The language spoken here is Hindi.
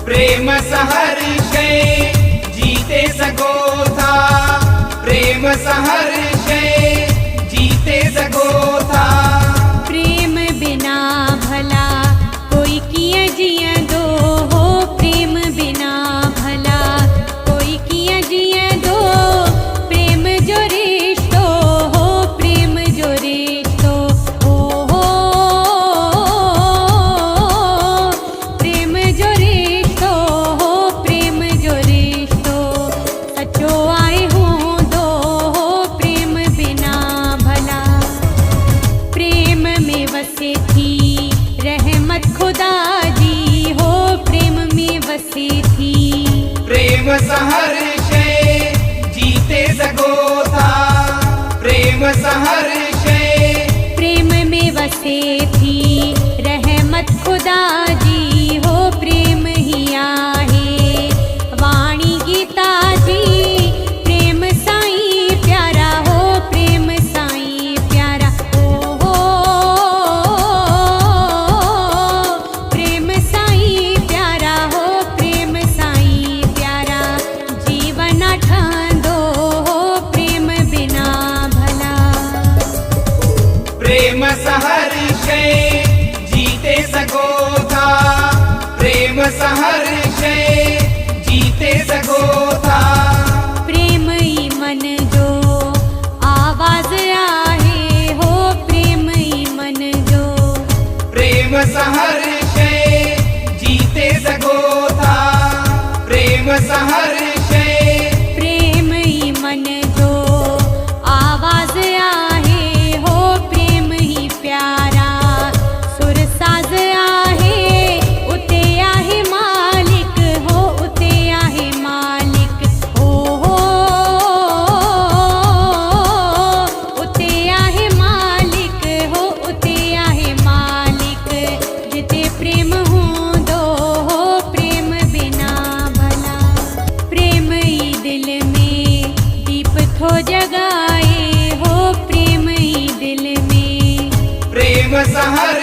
प्रेम सहर्षे जीते सको था, प्रेम सहर्षे जीते सको था। प्रेम बिना भला कोई किया जिया दो हो, प्रेम बिना भला कोई किया जिया दो। प्रेम जो रिश्तो हो, प्रेम जो रिश्तो हो, प्रेम जो रिश्तो हो, प्रेम जो रिश्तो सचो आए हो दो हो, प्रेम बिना भला। प्रेम में बसे थी रहमत खुदा जी हो, प्रेम में बसे थी। प्रेम सहर्षे जीते सको था, प्रेम सहर्षे प्रेम में बसे थी रहमत खुदा जी हो, प्रेम ही आहे वाणी गीता जी। प्रेम साईं प्यारा हो, प्रेम साईं प्यारा हो, प्रेम साईं प्यारा हो, प्रेम साईं प्यारा। जीवन ठंदो हो, प्रेम बिना भला। प्रेम सहर्षे जीते सको था, प्रेम सहर्षे जीते सको था। प्रेम ही मन जो आवाज आहे हो, प्रेम ही मन जो। प्रेम सहर्षे जीते सको था, प्रेम सहर्षे प्रेम ही मन जो आवाज आहे हो, प्रेम ही प्यारा सुरसाज आहे। उते आहे मालिक हो, उते आहे मालिक हो, उते आहे मालिक हो, उते आहे मालिक। जिते प्रेम हूंदो हो, प्रेम बिना भला। प्रेम ही दिल में दीप थो जगाए हो, प्रेम ही दिल में। प्रेम सहर्षे